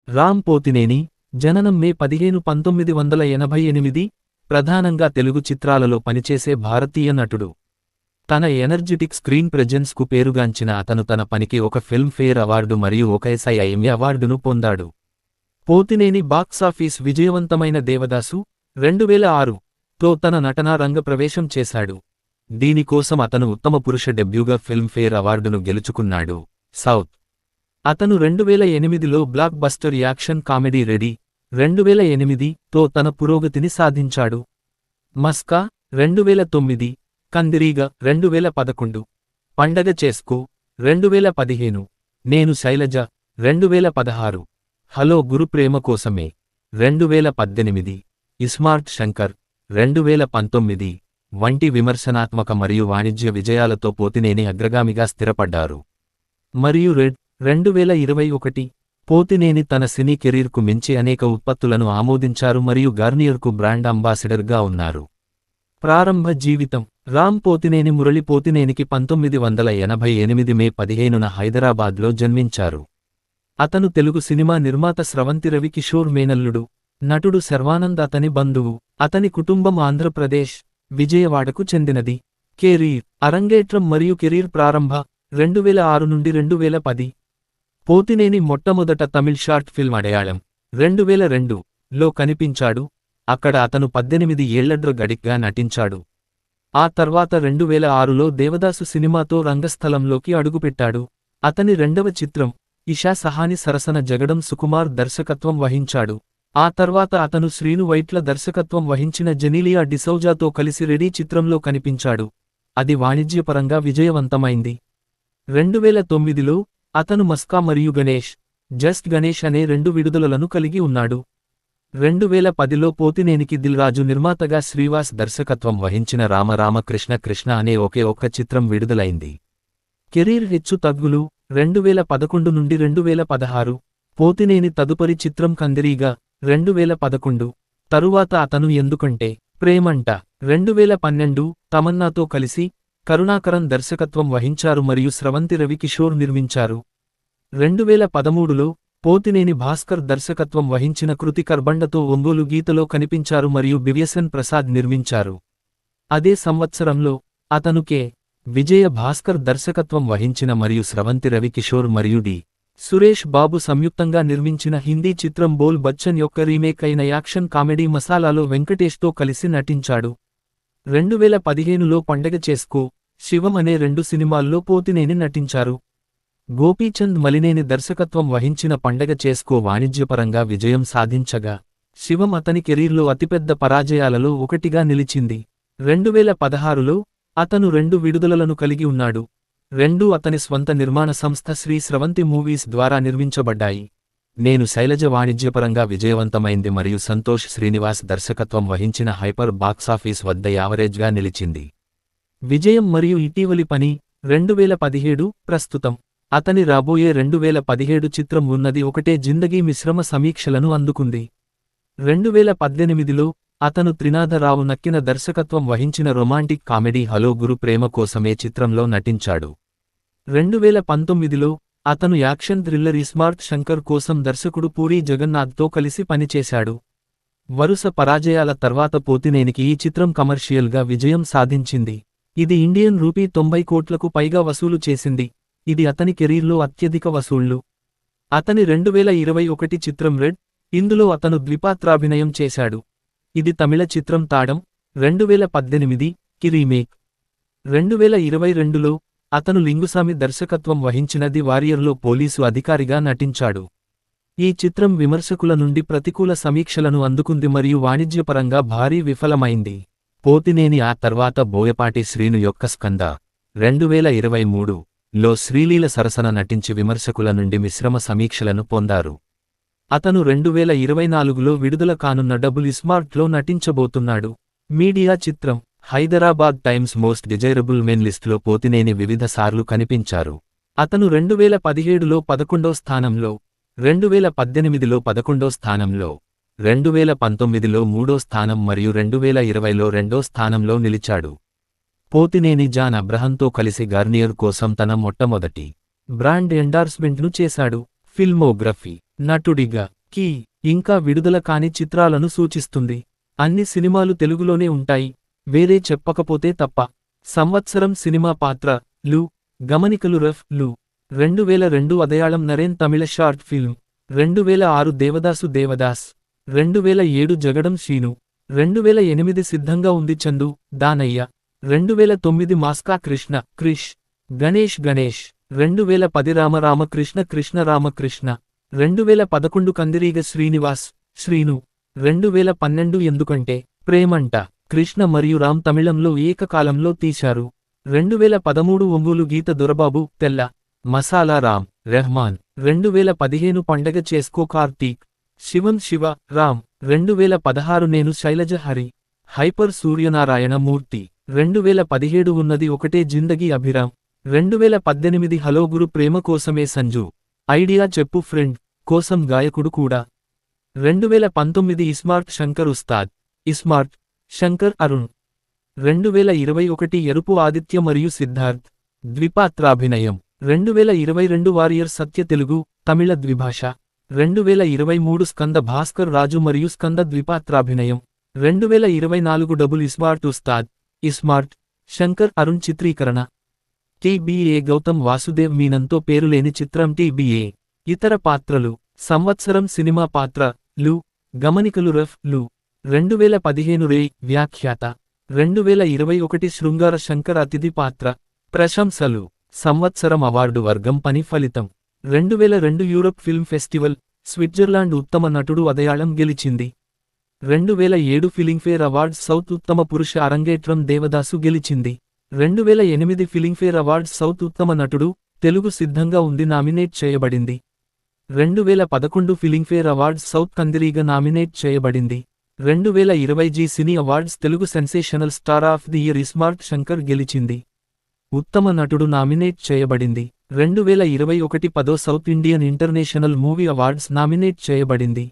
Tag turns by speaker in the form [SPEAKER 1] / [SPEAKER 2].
[SPEAKER 1] రామ్ పోతినేని, జననం మే 15, 1988, ప్రధానంగా తెలుగు చిత్రాలలో పనిచేసే భారతీయ నటుడు. తన ఎనర్జిటిక్ స్క్రీన్ ప్రెజెన్స్ కు పేరుగాంచిన అతను తన పనికి ఒక ఫిల్మ్ఫేర్ అవార్డు మరియు ఒక ఎస్ఐఎమ్మీ అవార్డును పొందాడు. పోతినేని బాక్సాఫీస్ విజయవంతమైన దేవదాసు 2006తో తన నటనా రంగ ప్రవేశం చేశాడు. దీనికోసం అతను ఉత్తమ పురుష డెబ్యూగా ఫిల్మ్ఫేర్ అవార్డును గెలుచుకున్నాడు. సౌత్ అతను 2008లో blockbuster action comedy Ready 2008తో తన పురోగతిని సాధించాడు. మస్కా 2009, కందిరీగ 2011, పండగ చేసుకో 2015, నేను శైలజ 2016, హలో గురు ప్రేమ కోసమే 2018, ఇస్మార్ట్ శంకర్ 2019 వంటి విమర్శనాత్మక మరియు వాణిజ్య విజయాలతో పోతినేని అగ్రగామిగా స్థిరపడ్డారు. మరియు రెడ్ 2021, పోతినేని తన సినీ కెరీర్కు మించి అనేక ఉత్పత్తులను ఆమోదించారు మరియు గార్నియర్కు బ్రాండ్ అంబాసిడర్గా ఉన్నారు. ప్రారంభ జీవితం. రామ్ పోతినేని మురళి పోతినేనికి 1988 మే 15న హైదరాబాద్లో జన్మించారు. అతను తెలుగు సినిమా నిర్మాత స్రవంతి రవి కిషోర్ మేనల్లుడు. నటుడు శర్వానంద్ అతని బంధువు. అతని కుటుంబం ఆంధ్రప్రదేశ్, విజయవాడకు చెందినది. కెరీర్. అరంగేట్రం మరియు కెరీర్ ప్రారంభ 2006 నుండి 2010. పోతినేని మొట్టమొదట తమిళ్ షార్ట్ ఫిల్మ్ అడయాళం 2002లో కనిపించాడు. అక్కడ అతను 18 ఏళ్ల గడిగ్గా నటించాడు. ఆ తర్వాత 2006లో దేవదాసు సినిమాతో రంగస్థలంలోకి అడుగుపెట్టాడు. అతని రెండవ చిత్రం ఇషా సహాని సరసన జగడం సుకుమార్ దర్శకత్వం వహించాడు. ఆ తర్వాత అతను శ్రీను వైట్ల దర్శకత్వం వహించిన జెనీలియా డిసౌజాతో కలిసి రెడీ చిత్రంలో కనిపించాడు. అది వాణిజ్యపరంగా విజయవంతమైంది. 2009లో అతను మస్కా మరియు గణేష్, జస్ట్ గణేష్ అనే 2 విడుదలలను కలిగి ఉన్నాడు. 2010లో పోతినేనికి దిల్ రాజు నిర్మాతగా శ్రీవాస్ దర్శకత్వం వహించిన రామ రామ కృష్ణ కృష్ణ అనే ఒకే ఒక్క చిత్రం విడుదలైంది. కెరీర్ హెచ్చు తగ్గులు. 2011 నుండి 2016. పోతినేని తదుపరి చిత్రం కందిరీగ 2011. తరువాత అతను ఎందుకంటే ప్రేమంట 2012 తమన్నాతో కలిసి కరుణాకరన్ దర్శకత్వం వహించారు మరియు స్రవంతి రవి కిషోర్ నిర్మించారు. 2013లో పోతినేని భాస్కర్ దర్శకత్వం వహించిన కృతి కర్బండతో ఒంగోలు గీతలో కనిపించారు మరియు బివ్యసన్ ప్రసాద్ నిర్మించారు. అదే సంవత్సరంలో అతను కె. విజయ భాస్కర్ దర్శకత్వం వహించిన మరియు స్రవంతి రవి కిషోర్ మరియు డి. సురేష్ బాబు సంయుక్తంగా నిర్మించిన హిందీ చిత్రం బోల్ బచ్చన్ యొక్క రీమేక్ అయిన యాక్షన్ కామెడీ మసాలాలో వెంకటేష్తో కలిసి నటించాడు. 2015లో పండగ చేసుకో, శివం అనే 2 సినిమాల్లో పోతినేని నటించారు. గోపీచంద్ మలినేని దర్శకత్వం వహించిన పండగ చేసుకో వాణిజ్యపరంగా విజయం సాధించగా, శివం అతని కెరీర్లో అతిపెద్ద పరాజయాలలో ఒకటిగా నిలిచింది. 2016లో అతను 2 విడుదలలను కలిగి ఉన్నాడు. 2 అతని స్వంత నిర్మాణ సంస్థ శ్రీ స్రవంతి మూవీస్ ద్వారా నిర్మించబడ్డాయి. నేను శైలజ వాణిజ్యపరంగా విజయవంతమైంది మరియు సంతోష్ శ్రీనివాస్ దర్శకత్వం వహించిన హైపర్ బాక్సాఫీస్ వద్ద యావరేజ్గా నిలిచింది. విజయం మరియు ఇటీవలి పని 2017. ప్రస్తుతం అతని రాబోయే 2017 చిత్రం ఉన్నది ఒకటే జిందగీ మిశ్రమ సమీక్షలను అందుకుంది. 2018లో అతను త్రినాథరావు నక్కిన దర్శకత్వం వహించిన రొమాంటిక్ కామెడీ హలో గురు ప్రేమ కోసమే చిత్రంలో నటించాడు. 2019లో అతను యాక్షన్ థ్రిల్లర్ ఇస్మార్ట్ శంకర్ కోసం దర్శకుడు పూరీ జగన్నాథ్తో కలిసి పనిచేశాడు. వరుస పరాజయాల తర్వాత పోతినేనికి ఈ చిత్రం కమర్షియల్గా విజయం సాధించింది. ఇది ఇండియన్ రూపీ 90 కోట్లకు పైగా వసూలు చేసింది. ఇది అతని కెరీర్లో అత్యధిక వసూళ్లు. అతని 2021 చిత్రం రెడ్, ఇందులో అతను ద్విపాత్రాభినయం చేశాడు. ఇది తమిళ చిత్రం తాడం 2018కి రీమేక్. 2022లో అతను లింగుసామి దర్శకత్వం వహించిన ది వారియర్లో పోలీసు అధికారిగా నటించాడు. ఈ చిత్రం విమర్శకుల నుండి ప్రతికూల సమీక్షలను అందుకుంది మరియు వాణిజ్యపరంగా భారీ విఫలమైంది. పోతినేని ఆ తర్వాత బోయపాటి శ్రీను యొక్క స్కంద 2023లో శ్రీలీల సరసన నటించి విమర్శకుల నుండి మిశ్రమ సమీక్షలను పొందారు. అతను 2024లో విడుదల కానున్న డబుల్ ఇస్మార్ట్లో నటించబోతున్నాడు. మీడియా చిత్రం. Hyderabad times most desirable men లిస్టులో పోతినేని వివిధ సార్లు కనిపించారు. అతను 2017లో 11వ స్థానంలో, 2018లో 11వ స్థానంలో, 2019లో 3వ స్థానం మరియు 2020లో 2వ స్థానంలో నిలిచాడు. పోతినేని జాన్ అబ్రహంతో కలిసి గార్నియర్ కోసం తన మొట్టమొదటి బ్రాండ్ ఎండార్స్మెంట్ను చేశాడు. ఫిల్మోగ్రఫీ. నటుడిగా కీ ఇంకా విడుదల కాని చిత్రాలను సూచిస్తుంది. అన్ని సినిమాలు తెలుగులోనే ఉంటాయి, వేరే చెప్పకపోతే తప్ప. సంవత్సరం సినిమా పాత్ర లు గమనికలు రఫ్ లు 2002 అదయాళం నరేన్ తమిళ షార్ట్ ఫిల్మ్ 2006 దేవదాసు దేవదాస్ 2007 జగడం శీను 2008 సిద్ధంగా ఉంది చందు దానయ్య 2009 మాస్కా కృష్ణ క్రిష్ గణేష్ గణేష్ 2010 రామరామకృష్ణ కృష్ణ రామకృష్ణ 2011 కందిరీగ శ్రీనివాస్ శ్రీను 2012 ఎందుకంటే ప్రేమంట కృష్ణ మరియు రామ్ తమిళంలో ఏకకాలంలో తీశారు. 2013 ఒంగోలు గీత దొరబాబు తెల్ల మసాలా రామ్ రెహమాన్ 2015 పండగ చేసుకో కార్తీక్ శివం శివ రామ్ 2016 నేను శైలజ హరి హైపర్ సూర్యనారాయణ మూర్తి 2017 ఉన్నది ఒకటే జిందగీ అభిరామ్ 2018 హలో గురు ప్రేమ కోసమే సంజు ఐడియా చెప్పు ఫ్రెండ్ కోసం గాయకుడు కూడా 2019 ఇస్మార్ట్ శంకర్ ఉస్తాద్ ఇస్మార్ట్ శంకర్ అరుణ్ 2021 ఎరుపు ఆదిత్య మరియు సిద్ధార్థ్ ద్విపాత్రాభినయం 2022 వారియర్ సత్య తెలుగు తమిళ ద్విభాష 2023 స్కంద భాస్కర్ రాజు మరియు స్కంద ద్విపాత్రాభినయం 2024 డబుల్ ఇస్మార్ట్ ఉస్తాద్ ఇస్మార్ట్ శంకర్ అరుణ్ చిత్రీకరణ టీబీఏ గౌతమ్ వాసుదేవ్ మీనంతో పేరులేని చిత్రం టీబీఏ ఇతర పాత్రలు సంవత్సరం సినిమా పాత్ర లు గమనికలు రఫ్ లు 2015 రే వ్యాఖ్యాత 2021 శృంగార శంకర్ అతిథి పాత్ర ప్రశంసలు సంవత్సరం అవార్డు వర్గం పని ఫలితం 2002 యూరప్ ఫిల్మ్ ఫెస్టివల్ స్విట్జర్లాండ్ ఉత్తమ నటుడు అదయాళం గెలిచింది. 2007 ఫిలింఫేర్ అవార్డ్స్ సౌత్ ఉత్తమ పురుష అరంగేట్రం దేవదాసు గెలిచింది. 2008 ఫిలింఫేర్ అవార్డ్స్ సౌత్ ఉత్తమ నటుడు తెలుగు సిద్ధంగా ఉంది నామినేట్ చేయబడింది. 2011 Filmfare awards South Kandireega nominate చేయబడింది. 2020 Zee cine awards Telugu sensational star of the year iSmart Shankar గెలిచింది. ఉత్తమ నటుడు నామినేట్ చేయబడింది. 2021 10వ South Indian International Movie Awards nominate చేయబడింది.